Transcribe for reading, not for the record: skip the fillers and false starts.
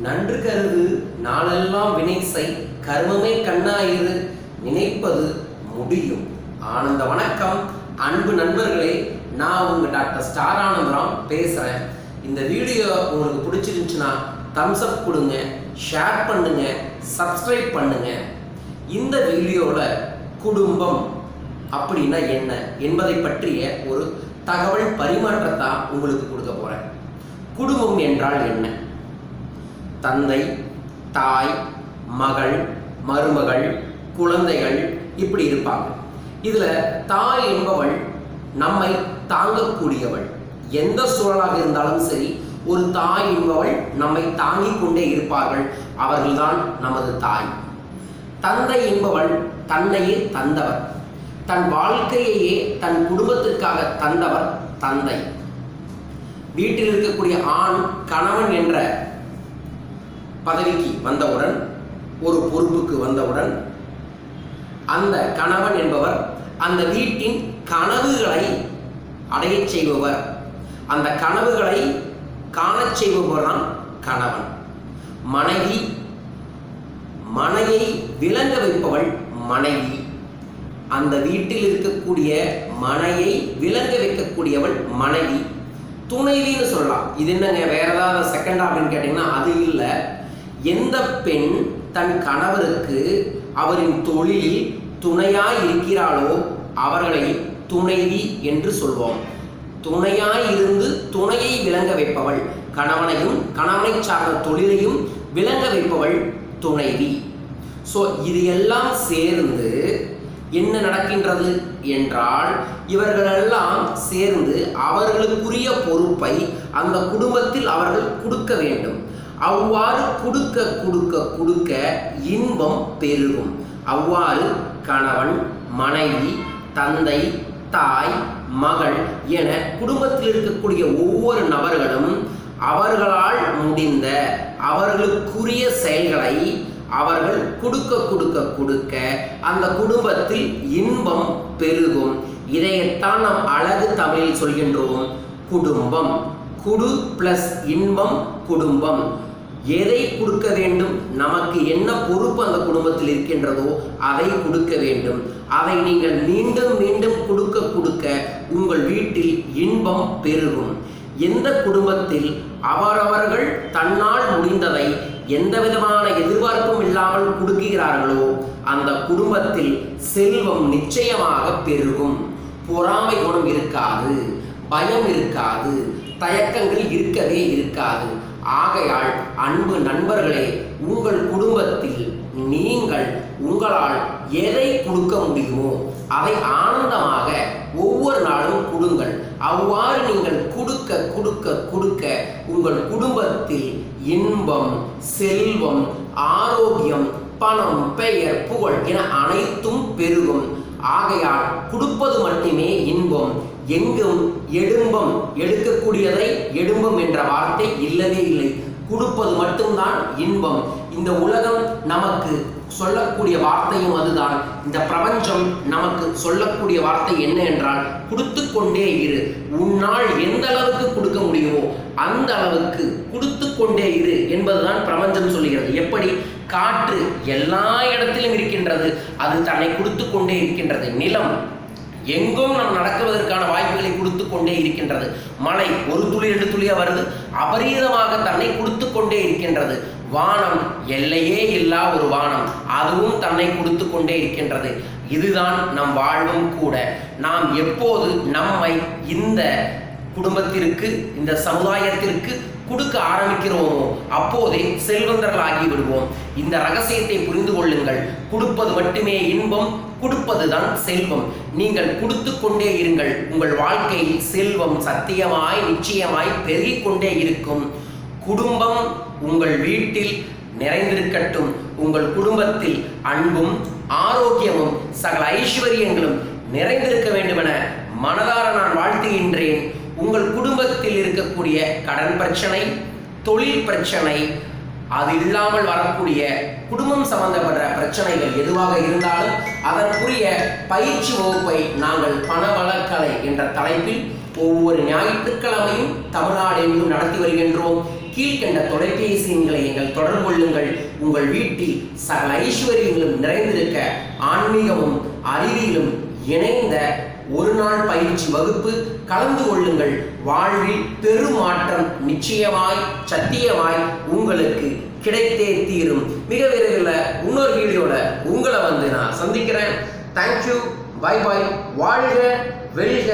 நன்று கருது நாளெல்லாம் வினை செய் கர்மமே கண்ணாயிரு நினைப்பது முடியும். ஆனந்த வணக்கம் அன்பு நண்பர்களே, நான் உங்க டாக்டர் ஸ்டார் ஆனந்தராம் பேசுறேன். இந்த வீடியோ உங்களுக்கு பிடிச்சிருந்துச்சுன்னா தம்ஸ் அப் கொடுங்க, ஷேர் பண்ணுங்க, சப்ஸ்கிரைப் பண்ணுங்க. இந்த வீடியோவில் குடும்பம் அப்படின்னா என்ன என்பதை பற்றிய ஒரு தகவல் பரிமாற்றத்தை உங்களுக்கு கொடுக்க போறேன். குடும்பம் என்றால் என்ன? தந்தை, தாய், மகள், மருமகள், குழந்தைகள் இப்படி இருப்பாங்க. இதுல தாய் என்பவள் நம்மை தாங்கக்கூடியவள். எந்த சூழலாக இருந்தாலும் சரி, ஒரு தாய் என்பவள் நம்மை தாங்கிக் கொண்டே இருப்பார்கள். அவர்கள்தான் நமது தாய். தந்தை என்பவள் தன்னையே தந்தவர், தன் வாழ்க்கையையே தன் குடும்பத்திற்காக தந்தவர் தந்தை. வீட்டில் இருக்கக்கூடிய ஆண் கணவன் என்ற பதவிக்கு வந்தவுடன், ஒரு பொறுப்புக்கு வந்தவுடன், அந்த கணவன் என்பவர் அந்த வீட்டின் கனவுகளை அடையச் செய்பவர். அந்த கனவுகளை காணச் செய்பவர் தான் கணவன். மனைவி, மனையை விளங்க வைப்பவள் மனைவி. அந்த வீட்டில் இருக்கக்கூடிய மனையை விளங்க வைக்கக்கூடியவள் மனைவி. துணைவின்னு சொல்லலாம். இது என்னங்க வேற ஏதாவது செகண்ட் அப்படின்னு கேட்டீங்கன்னா அது இல்லை. எந்த பெண் தன் கணவருக்கு அவரின் தொழிலில் துணையாய் இருக்கிறாளோ அவர்களை துணைவி என்று சொல்வோம். துணையாய் இருந்து துணையை விளங்க வைப்பவள், கணவனையும் கணவனை சார்ந்த தொழிலையும் விளங்க வைப்பவள் துணைவி. ஸோ இது எல்லாம் சேர்ந்து என்ன நடக்கின்றது என்றால், இவர்களெல்லாம் சேர்ந்து அவர்களுக்குரிய பொறுப்பை அந்த குடும்பத்தில் அவர்கள் கொடுக்க வேண்டும். அவ்வாறு கொடுக்க கொடுக்க கொடுக்க இன்பம் பெருகும். அவ்வாறு கணவன், மனைவி, தந்தை, தாய், மகள் என குடும்பத்தில் இருக்கக்கூடிய ஒவ்வொரு நபர்களும் அவர்களால் முடிந்த அவர்களுக்குரிய செயல்களை அவர்கள் கொடுக்க கொடுக்க கொடுக்க அந்த குடும்பத்தில் இன்பம் பெருகும். இதைத்தான் நாம் அழகு தமிழில் சொல்கின்றோம் குடும்பம். குடு பிளஸ் இன்பம் குடும்பம். எதை கொடுக்க வேண்டும்? நமக்கு என்ன பொறுப்பு அந்த குடும்பத்தில் இருக்கின்றதோ அதை கொடுக்க வேண்டும். அதை நீங்கள் மீண்டும் மீண்டும் கொடுக்க கொடுக்க உங்கள் வீட்டில் இன்பம் பெருகும். எந்த குடும்பத்தில் அவரவர்கள் தன்னால் முடிந்ததை எந்த விதமான எதிர்பார்ப்பும் இல்லாமல் கொடுக்கிறார்களோ அந்த குடும்பத்தில் செல்வம் நிச்சயமாக பெருகும். பொறாமை குணம் இருக்காது, பயம் இருக்காது, தயக்கங்கள் இருக்கவே இருக்காது. ஆகையால் அன்பு நண்பர்களே, உங்கள் குடும்பத்தில் நீங்கள் உங்களால் எதை கொடுக்க முடியுமோ அதை ஆனந்தமாக ஒவ்வொரு நாளும் கொடுங்கள். அவ்வாறு நீங்கள் கொடுக்க கொடுக்க கொடுக்க உங்கள் குடும்பத்தில் இன்பம், செல்வம், ஆரோக்கியம், பணம், பெயர், புகழ் என அனைத்தும் பெருகும். ஆகையால் கொடுப்பது மட்டுமே இன்பம். எங்கும் எடும்பம், எடுக்கக்கூடியதை எடும்பம் என்ற வார்த்தை இல்லவே இல்லை. கொடுப்பது மட்டும்தான் இன்பம். இந்த உலகம் நமக்கு சொல்லக்கூடிய வார்த்தையும் அதுதான். இந்த பிரபஞ்சம் நமக்கு சொல்லக்கூடிய வார்த்தை என்ன என்றால், கொடுத்து கொண்டே இரு. உன்னால் எந்த அளவுக்கு கொடுக்க முடியுமோ அந்த அளவுக்கு கொடுத்து கொண்டே இரு என்பதுதான் பிரபஞ்சம் சொல்லுகிறது. எப்படி? காற்று எல்லா இடத்திலும் இருக்கின்றது, அது தன்னை கொடுத்து கொண்டே இருக்கின்றது. நிலம் எங்கும் நாம் நடக்குவதற்கான வாய்ப்புகளை கொடுத்து கொண்டே இருக்கின்றது. மழை ஒரு துளி 2 துளியா வருது, அபரீதமாக தன்னை கொடுத்து கொண்டே இருக்கின்றது. வானம் எல்லையே இல்லா ஒரு வானம், அதுவும் தன்னை கொடுத்து கொண்டே இருக்கின்றது. இதுதான் நம் வாழ்வும் கூட. நாம் எப்போது நம்மை இந்த குடும்பத்திற்கு, இந்த சமுதாயத்திற்கு கொடுக்க ஆரம்பிக்கிறோமோ அப்போதே செல்வந்தர்களாகி விடுவோம். இந்த ரகசியத்தை புரிந்து கொள்ளுங்கள். கொடுப்பது மட்டுமே இன்பம், கொடுப்பதுதான் செல்வம். நீங்கள் கொடுத்து கொண்டே இருங்கள். உங்கள் வாழ்க்கையில் செல்வம் சத்தியமாய் நிச்சயமாய் பெருகிக் கொண்டே இருக்கும். குடும்பம் உங்கள் வீட்டில் நிறைந்திருக்கட்டும். உங்கள் குடும்பத்தில் அன்பும் ஆரோக்கியமும் சகல ஐஸ்வர்யங்களும் நிறைந்திருக்க வேண்டும் என மனதார நான் வாழ்த்துகின்றேன். உங்கள் குடும்பத்தில் இருக்கக்கூடிய கடன் பிரச்சனை, தொழில் பிரச்சனை, அது இல்லாமல் வரக்கூடிய குடும்பம் சம்பந்தப்பட்ட பிரச்சனைகள் எதுவாக இருந்தாலும் அதற்குரிய பயிற்சி வகுப்பை நாங்கள் பணவளக்கலை என்ற தலைப்பில் ஒவ்வொரு ஞாயிற்றுக்கிழமையும் தமிழ்நாடு எங்கும் நடத்தி வருகின்றோம். கீழ்கண்ட தொலைபேசி எண்களை எங்கள் தொடர்பு கொள்ளுங்கள். உங்கள் வீட்டில் சகல ஐஸ்வர்யங்களும் நிறைந்திருக்க ஆன்மீகமும் அறிவியலும் இணைந்த ஒரு நாள் பயிற்சி வகுப்பு கலந்து கொள்ளுங்கள். வாழ்வில் பெருமாற்றம் நிச்சயமாய் சத்தியமாய் உங்களுக்கு கிடைத்தே தீரும். மிக விரைவில் இன்னொரு வீடியோல உங்களை நான் சந்திக்கிறேன். Thank you, bye bye. வாழ்க வெல்க.